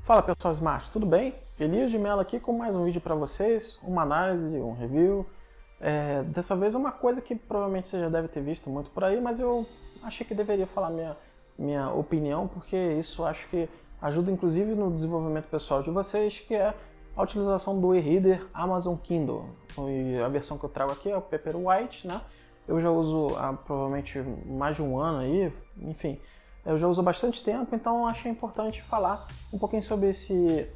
Fala pessoal Smart, tudo bem? Elias de Mello aqui com mais um vídeo para vocês, uma análise, um review. Dessa vez é uma coisa que provavelmente você já deve ter visto muito por aí, mas eu achei que deveria falar minha opinião, porque isso acho que ajuda inclusive no desenvolvimento pessoal de vocês, que é a utilização do e-reader Amazon Kindle. E a versão que eu trago aqui é o Paperwhite, né? Eu já uso há provavelmente mais de um ano aí, enfim. Eu já uso há bastante tempo, então achei importante falar um pouquinho sobre esse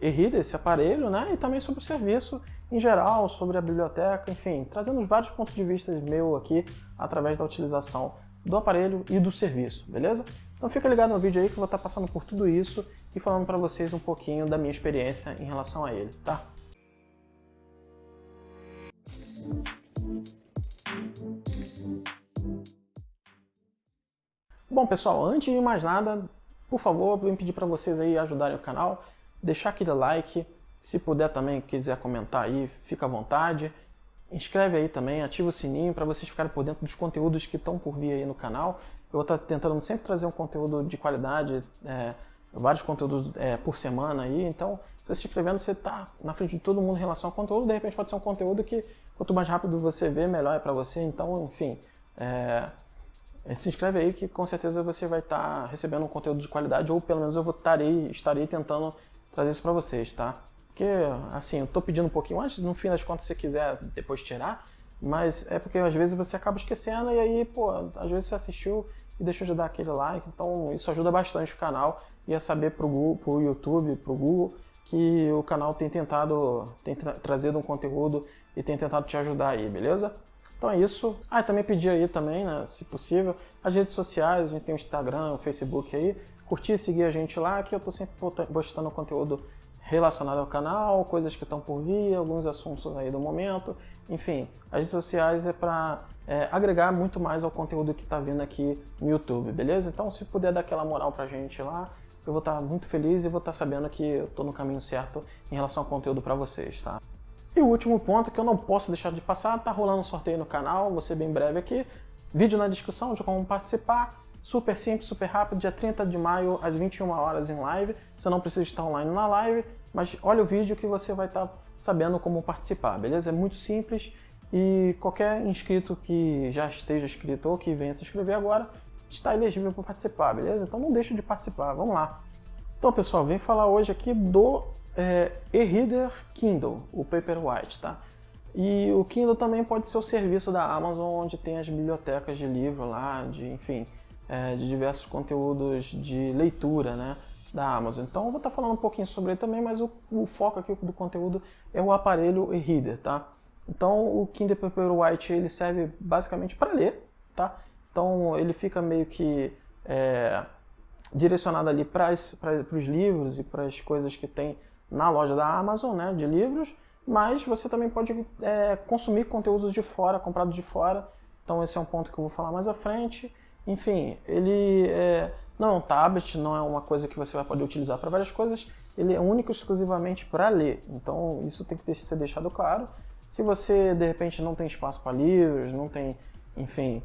e-reader, esse aparelho, né? E também sobre o serviço em geral, sobre a biblioteca, enfim, trazendo vários pontos de vista meu aqui através da utilização do aparelho e do serviço, beleza? Então fica ligado no vídeo aí que eu vou estar passando por tudo isso e falando para vocês um pouquinho da minha experiência em relação a ele, tá? Bom pessoal, antes de mais nada, por favor, vou pedir para vocês aí ajudarem o canal, deixar aquele like, se puder também, quiser comentar aí, fica à vontade, inscreve aí também, ativa o sininho para vocês ficarem por dentro dos conteúdos que estão por vir aí no canal. Eu vou estar tentando sempre trazer um conteúdo de qualidade, vários conteúdos por semana aí, então se você se inscrevendo, você está na frente de todo mundo em relação ao conteúdo, de repente pode ser um conteúdo que quanto mais rápido você vê, melhor é para você, então enfim... se inscreve aí que com certeza você vai estar recebendo um conteúdo de qualidade, ou pelo menos eu estarei tentando trazer isso para vocês, tá? Porque, assim, eu tô pedindo um pouquinho antes, no fim das contas, se você quiser depois tirar, mas é porque às vezes você acaba esquecendo e aí, pô, às vezes você assistiu e deixou de dar aquele like, então isso ajuda bastante o canal e a saber pro YouTube, pro Google, que o canal tem trazido um conteúdo e tem tentado te ajudar aí, beleza? Então é isso. Também pedi aí também, né, se possível, as redes sociais, a gente tem o Instagram, o Facebook aí, curtir e seguir a gente lá, que eu tô sempre postando conteúdo relacionado ao canal, coisas que estão por vir, alguns assuntos aí do momento, enfim, as redes sociais é para agregar muito mais ao conteúdo que está vindo aqui no YouTube, beleza? Então se puder dar aquela moral pra gente lá, eu vou estar muito feliz e vou estar sabendo que eu tô no caminho certo em relação ao conteúdo para vocês, tá? E o último ponto que eu não posso deixar de passar, tá rolando um sorteio no canal, vou ser bem breve aqui, vídeo na descrição de como participar, super simples, super rápido, dia 30 de maio às 21 horas em live, você não precisa estar online na live, mas olha o vídeo que você vai estar sabendo como participar, beleza? É muito simples e qualquer inscrito que já esteja inscrito ou que venha se inscrever agora, está elegível para participar, beleza? Então não deixe de participar, vamos lá. Então pessoal, vem falar hoje aqui do e-reader Kindle, o Paperwhite, tá? E o Kindle também pode ser o serviço da Amazon, onde tem as bibliotecas de livro lá, enfim, de diversos conteúdos de leitura, né, da Amazon. Então eu vou estar falando um pouquinho sobre ele também, mas o foco aqui do conteúdo é o aparelho e-reader, tá? Então o Kindle Paperwhite ele serve basicamente para ler, tá? Então ele fica meio que direcionado ali para os livros e para as coisas que tem na loja da Amazon, né, de livros, mas você também pode consumir conteúdos de fora, comprados de fora, então esse é um ponto que eu vou falar mais à frente. Enfim, ele não é um tablet, não é uma coisa que você vai poder utilizar para várias coisas, ele é único e exclusivamente para ler, então isso tem que ser deixado claro. Se você de repente não tem espaço para livros, não tem, enfim,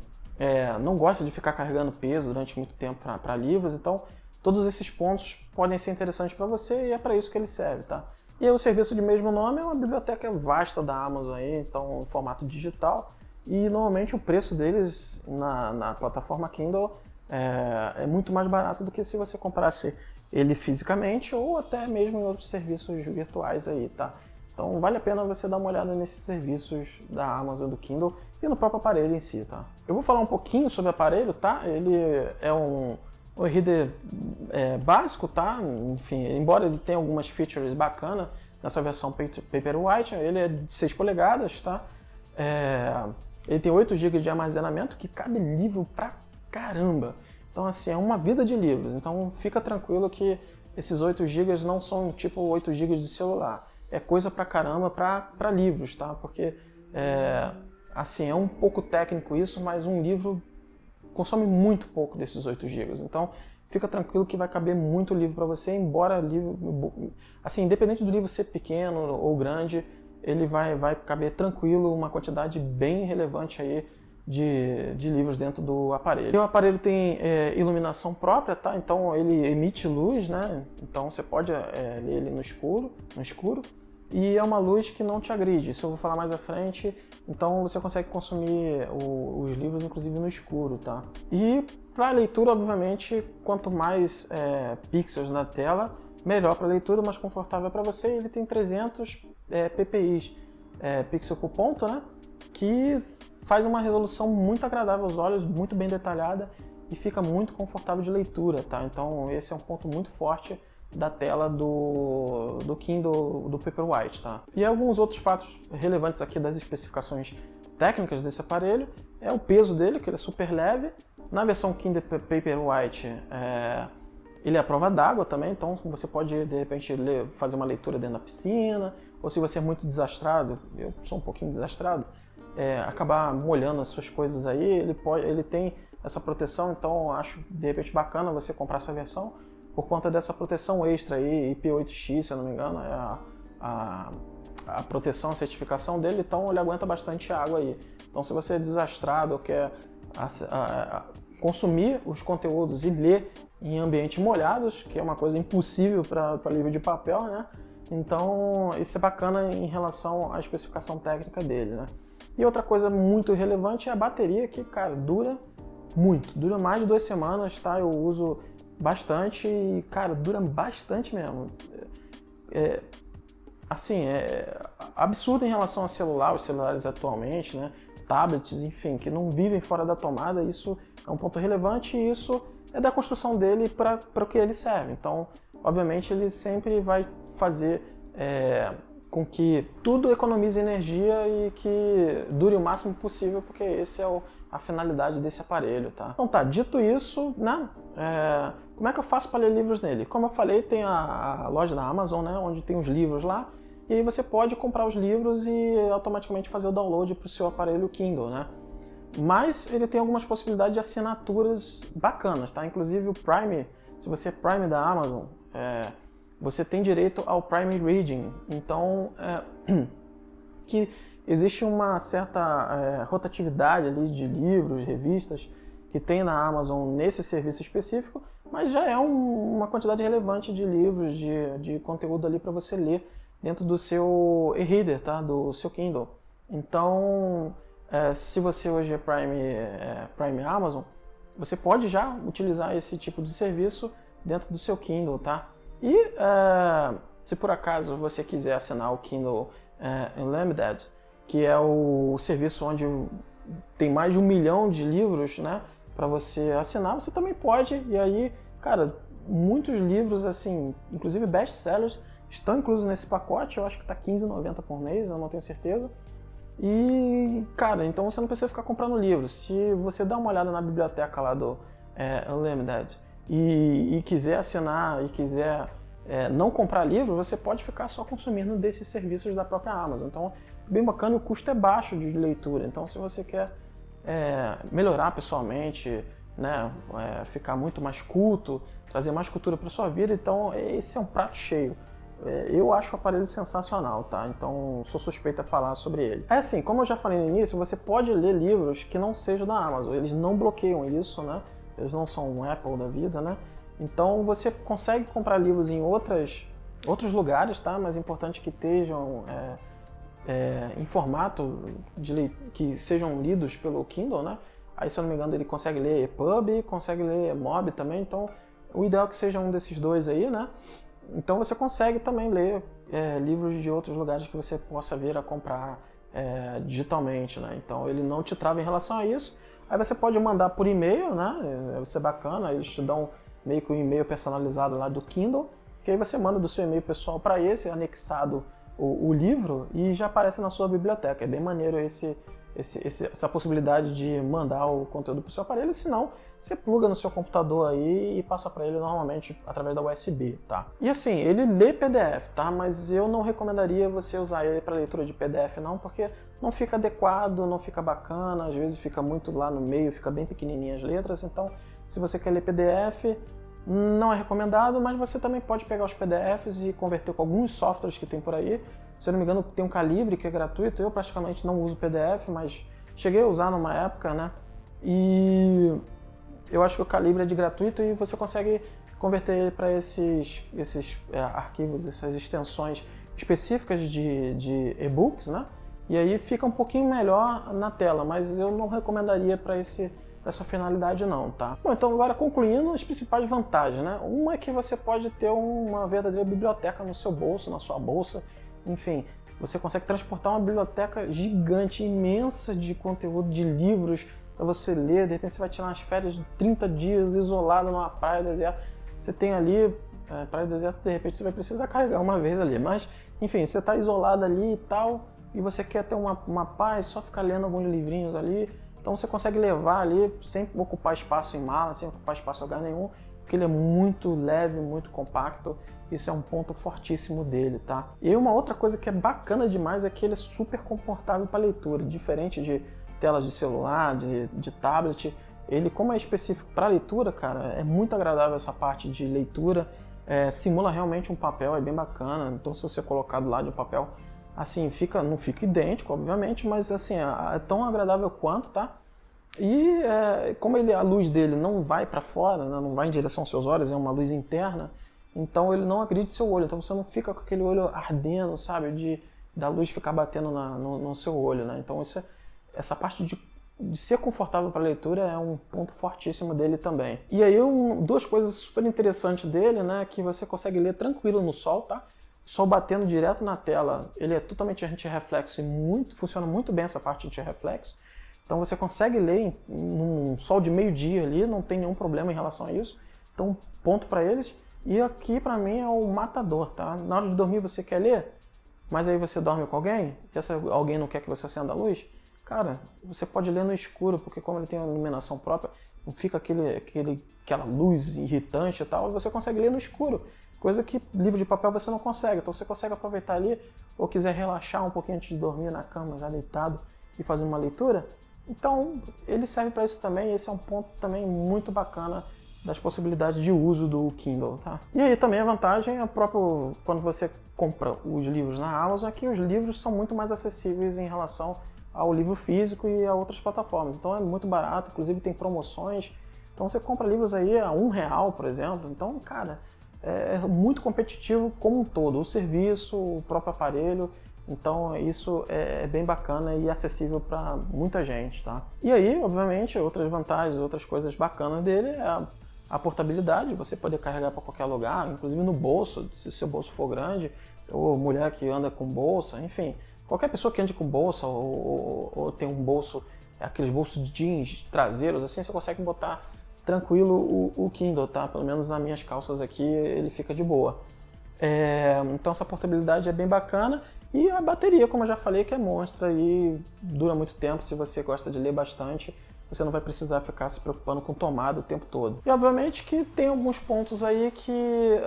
não gosta de ficar carregando peso durante muito tempo para livros, então todos esses pontos podem ser interessantes para você e é para isso que ele serve, tá? E aí, o serviço de mesmo nome é uma biblioteca vasta da Amazon aí, então em formato digital, e normalmente o preço deles na plataforma Kindle é muito mais barato do que se você comprasse ele fisicamente ou até mesmo em outros serviços virtuais aí, tá? Então vale a pena você dar uma olhada nesses serviços da Amazon, do Kindle e no próprio aparelho em si, tá? Eu vou falar um pouquinho sobre o aparelho, tá? Ele é um e-reader básico, tá? Enfim, embora ele tenha algumas features bacanas nessa versão Paperwhite, ele é de 6 polegadas, tá? Ele tem 8 GB de armazenamento, que cabe livro pra caramba. Então, assim, é uma vida de livros. Então, fica tranquilo que esses 8 GB não são tipo 8 GB de celular. É coisa pra caramba pra livros, tá? Porque, assim, é um pouco técnico isso, mas um livro consome muito pouco desses 8 GB. Então, fica tranquilo que vai caber muito livro para você, embora livro, assim, independente do livro ser pequeno ou grande, ele vai caber tranquilo, uma quantidade bem relevante aí de livros dentro do aparelho. E o aparelho tem iluminação própria, tá? Então ele emite luz, né? Então você pode ler ele no escuro. E é uma luz que não te agride, isso eu vou falar mais à frente. Então você consegue consumir os livros inclusive no escuro, tá? E para leitura, obviamente, quanto mais pixels na tela, melhor para leitura, mais confortável para você. Ele tem 300 ppi, pixel por ponto, né? Que faz uma resolução muito agradável aos olhos, muito bem detalhada e fica muito confortável de leitura, tá? Então esse é um ponto muito forte da tela do Kindle do Paperwhite, tá? E alguns outros fatos relevantes aqui das especificações técnicas desse aparelho é o peso dele, que ele é super leve. Na versão Kindle Paperwhite, ele é à prova d'água também, então você pode de repente fazer uma leitura dentro da piscina, ou se você é muito desastrado, eu sou um pouquinho desastrado, acabar molhando as suas coisas aí, ele tem essa proteção, então acho de repente bacana você comprar essa versão por conta dessa proteção extra aí, IP8X, se eu não me engano, é a proteção, a certificação dele, então ele aguenta bastante água aí. Então se você é desastrado ou quer consumir os conteúdos e ler em ambientes molhados, que é uma coisa impossível para livro de papel, né? Então isso é bacana em relação à especificação técnica dele, né? E outra coisa muito relevante é a bateria, que, cara, dura muito, dura mais de 2 semanas, tá? Eu uso bastante e, cara, dura bastante mesmo. Assim, é absurdo em relação a celular, os celulares atualmente, né? Tablets, enfim, que não vivem fora da tomada, isso é um ponto relevante e isso é da construção dele para o que ele serve. Então, obviamente, ele sempre vai fazer com que tudo economize energia e que dure o máximo possível, porque esse é a finalidade desse aparelho, tá? Então tá, dito isso, né? Como é que eu faço para ler livros nele? Como eu falei, tem a loja da Amazon, né? Onde tem os livros lá, e aí você pode comprar os livros e automaticamente fazer o download para o seu aparelho Kindle, né? Mas ele tem algumas possibilidades de assinaturas bacanas, tá? Inclusive o Prime, se você é Prime da Amazon, você tem direito ao Prime Reading. Então, que existe uma certa rotatividade ali de livros, revistas que tem na Amazon nesse serviço específico, mas já é uma quantidade relevante de livros, de conteúdo ali para você ler dentro do seu e-reader, tá? Do seu Kindle. Então, se você hoje é Prime Amazon, você pode já utilizar esse tipo de serviço dentro do seu Kindle, tá? E se por acaso você quiser assinar o Kindle Unlimited, que é o serviço onde tem mais de 1 milhão de livros, né, para você assinar, você também pode. E aí, cara, muitos livros, assim, inclusive best-sellers, estão inclusos nesse pacote. Eu acho que está R$15,90 por mês, eu não tenho certeza. E, cara, então você não precisa ficar comprando livros. Se você dá uma olhada na biblioteca lá do Unlimited e quiser assinar e quiser não comprar livro, você pode ficar só consumindo desses serviços da própria Amazon. Então, bem bacana, o custo é baixo de leitura. Então, se você quer melhorar pessoalmente, né, ficar muito mais culto, trazer mais cultura para sua vida, então esse é um prato cheio. Eu acho o aparelho sensacional, tá? Então sou suspeita a falar sobre ele. Assim, como eu já falei no início, você pode ler livros que não sejam da Amazon. Eles não bloqueiam isso, né? Eles não são um Apple da vida, né? Então você consegue comprar livros em outros lugares, tá? Mas é importante que estejam em formato que sejam lidos pelo Kindle, né? Aí, se eu não me engano, ele consegue ler EPUB, consegue ler MOB também. Então, o ideal é que seja um desses dois aí, né? Então, você consegue também ler livros de outros lugares que você possa vir a comprar digitalmente, né? Então, ele não te trava em relação a isso. Aí, você pode mandar por e-mail, né? Vai ser bacana, eles te dão meio que um e-mail personalizado lá do Kindle, que aí você manda do seu e-mail pessoal para esse, anexado o livro, e já aparece na sua biblioteca. É bem maneiro essa possibilidade de mandar o conteúdo para o seu aparelho, senão você pluga no seu computador aí e passa para ele normalmente através da USB, tá? E assim, ele lê PDF, tá? Mas eu não recomendaria você usar ele para leitura de PDF não, porque não fica adequado, não fica bacana, às vezes fica muito lá no meio, fica bem pequenininha as letras, então se você quer ler PDF, não é recomendado, mas você também pode pegar os PDFs e converter com alguns softwares que tem por aí. Se eu não me engano, tem um Calibre que é gratuito. Eu praticamente não uso PDF, mas cheguei a usar numa época, né? E eu acho que o Calibre é de gratuito e você consegue converter ele para esses arquivos, essas extensões específicas de e-books, né? E aí fica um pouquinho melhor na tela, mas eu não recomendaria para essa finalidade não, tá? Bom, então agora concluindo as principais vantagens, né? Uma é que você pode ter uma verdadeira biblioteca no seu bolso, na sua bolsa, enfim, você consegue transportar uma biblioteca gigante, imensa de conteúdo, de livros para você ler. De repente você vai tirar umas férias de 30 dias isolado numa praia deserta, você tem ali, praia deserta, de repente você vai precisar carregar uma vez ali, mas enfim, você está isolado ali e tal, e você quer ter uma paz, só ficar lendo alguns livrinhos ali, então você consegue levar ali sem ocupar espaço em mala, sem ocupar espaço em lugar nenhum, porque ele é muito leve, muito compacto, isso é um ponto fortíssimo dele, tá? E uma outra coisa que é bacana demais é que ele é super confortável para leitura, diferente de telas de celular, de tablet, ele, como é específico para leitura, cara, é muito agradável essa parte de leitura, simula realmente um papel, é bem bacana, então se você colocar do lado de um papel, assim, não fica idêntico, obviamente, mas assim, é tão agradável quanto, tá? E como a luz dele não vai para fora, né, não vai em direção aos seus olhos, é uma luz interna, então ele não agride seu olho, então você não fica com aquele olho ardendo, sabe, da luz ficar batendo no seu olho, né? Então essa parte de ser confortável para leitura é um ponto fortíssimo dele também. E aí duas coisas super interessantes dele, né, que você consegue ler tranquilo no sol, tá? O sol batendo direto na tela, ele é totalmente anti-reflexo e funciona muito bem essa parte anti-reflexo. Então você consegue ler num sol de meio-dia ali, não tem nenhum problema em relação a isso. Então, ponto para eles. E aqui para mim é o matador, tá? Na hora de dormir você quer ler, mas aí você dorme com alguém, e alguém não quer que você acenda a luz, cara, você pode ler no escuro, porque como ele tem uma iluminação própria, não fica aquela luz irritante e tal, você consegue ler no escuro. Coisa que livro de papel você não consegue. Então você consegue aproveitar ali, ou quiser relaxar um pouquinho antes de dormir na cama, já deitado, e fazer uma leitura. Então ele serve para isso também, e esse é um ponto também muito bacana das possibilidades de uso do Kindle, tá? E aí também a vantagem é quando você compra os livros na Amazon, é que os livros são muito mais acessíveis em relação ao livro físico e a outras plataformas. Então é muito barato, inclusive tem promoções. Então você compra livros aí a R$1, por exemplo. Então, cara, é muito competitivo como um todo, o serviço, o próprio aparelho. Então isso é bem bacana e acessível para muita gente, tá? E aí, obviamente, outras vantagens, outras coisas bacanas dele é a portabilidade, você poder carregar para qualquer lugar, inclusive no bolso, se o seu bolso for grande, ou mulher que anda com bolsa, enfim, qualquer pessoa que ande com bolsa ou tem um bolso, aqueles bolsos de jeans traseiros, assim, você consegue botar tranquilo o Kindle, tá? Pelo menos nas minhas calças aqui ele fica de boa. Então essa portabilidade é bem bacana. E a bateria, como eu já falei, que é monstra e dura muito tempo. Se você gosta de ler bastante, você não vai precisar ficar se preocupando com tomada o tempo todo. E obviamente que tem alguns pontos aí que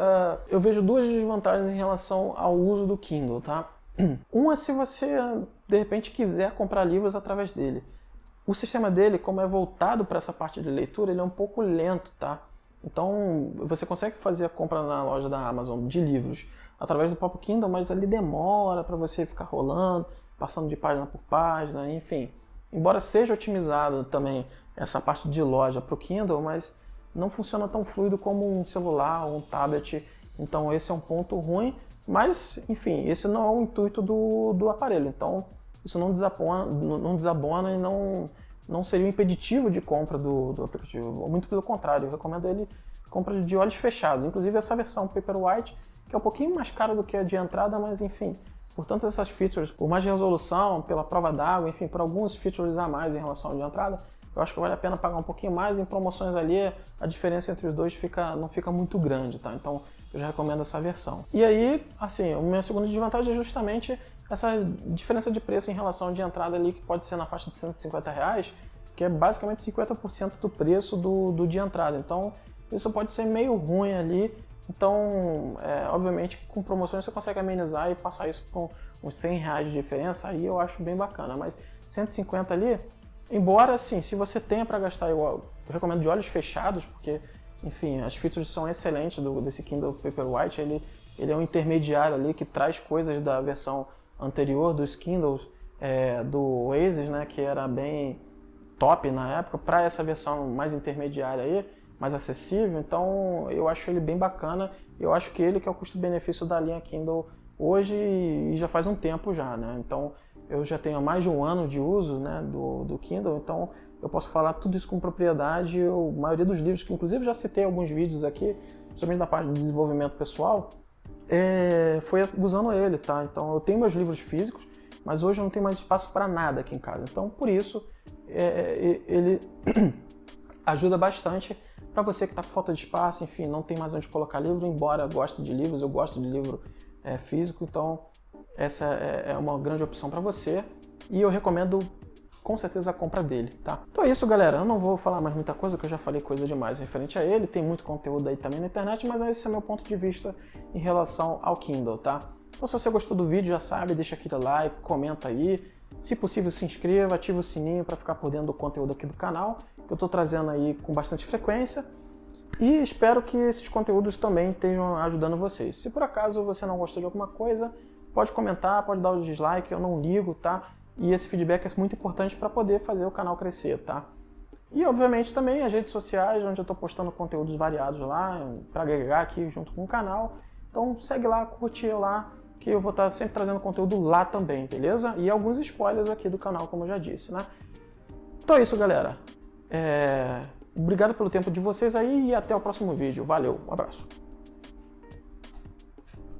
eu vejo duas desvantagens em relação ao uso do Kindle, tá? Uma é se você, de repente, quiser comprar livros através dele. O sistema dele, como é voltado para essa parte de leitura, ele é um pouco lento, tá? Então, você consegue fazer a compra na loja da Amazon de livros através do próprio Kindle, mas ali demora para você ficar rolando, passando de página por página, enfim. Embora seja otimizado também essa parte de loja para o Kindle, mas não funciona tão fluido como um celular ou um tablet. Então, esse é um ponto ruim, mas, enfim, esse não é o intuito do aparelho. Então, isso não desabona e não seria um impeditivo de compra do aplicativo. Muito pelo contrário, eu recomendo ele compra de olhos fechados. Inclusive essa versão Paperwhite, que é um pouquinho mais cara do que a de entrada, mas enfim, por tantas essas features, por mais resolução, pela prova d'água, enfim, por alguns features a mais em relação à de entrada, eu acho que vale a pena pagar um pouquinho mais. Em promoções ali, a diferença entre os dois não fica muito grande, tá? Então eu já recomendo essa versão. E aí, assim, a minha segunda desvantagem é justamente essa diferença de preço em relação à de entrada ali, que pode ser na faixa de R$150, que é basicamente 50% do preço do de entrada. Então isso pode ser meio ruim ali. Então, obviamente, com promoções você consegue amenizar e passar isso com uns R$100 de diferença, aí eu acho bem bacana. Mas 150 ali, embora, assim, se você tenha para gastar, eu recomendo de olhos fechados, porque, enfim, as features são excelentes desse Kindle Paperwhite. Ele é um intermediário ali que traz coisas da versão anterior dos Kindles do Oasis, né, que era bem top na época, para essa versão mais intermediária aí, mais acessível. Então eu acho ele bem bacana. Eu acho que ele que é o custo-benefício da linha Kindle hoje e já faz um tempo já, né? Então eu já tenho mais de um ano de uso, né, do Kindle, então eu posso falar tudo isso com propriedade. A maioria dos livros, que inclusive já citei alguns vídeos aqui, principalmente na parte de desenvolvimento pessoal, foi usando ele, tá? Então eu tenho meus livros físicos, mas hoje eu não tenho mais espaço para nada aqui em casa. Então por isso ele ajuda bastante para você que está com falta de espaço, enfim, não tem mais onde colocar livro, embora eu goste de livros, eu gosto de livro físico, então essa é uma grande opção para você e eu recomendo com certeza a compra dele, tá? Então é isso, galera. Eu não vou falar mais muita coisa, porque eu já falei coisa demais referente a ele. Tem muito conteúdo aí também na internet, mas esse é o meu ponto de vista em relação ao Kindle, tá? Então se você gostou do vídeo, já sabe, deixa aquele like, comenta aí. Se possível, se inscreva, ativa o sininho para ficar por dentro do conteúdo aqui do canal, que eu estou trazendo aí com bastante frequência. E espero que esses conteúdos também estejam ajudando vocês. Se por acaso você não gostou de alguma coisa, pode comentar, pode dar o dislike, eu não ligo, tá? E esse feedback é muito importante para poder fazer o canal crescer, tá? E obviamente também as redes sociais, onde eu estou postando conteúdos variados lá, para agregar aqui junto com o canal. Então segue lá, curte lá, que eu vou estar sempre trazendo conteúdo lá também, beleza? E alguns spoilers aqui do canal, como eu já disse, né? Então é isso, galera. Obrigado pelo tempo de vocês aí e até o próximo vídeo. Valeu, um abraço.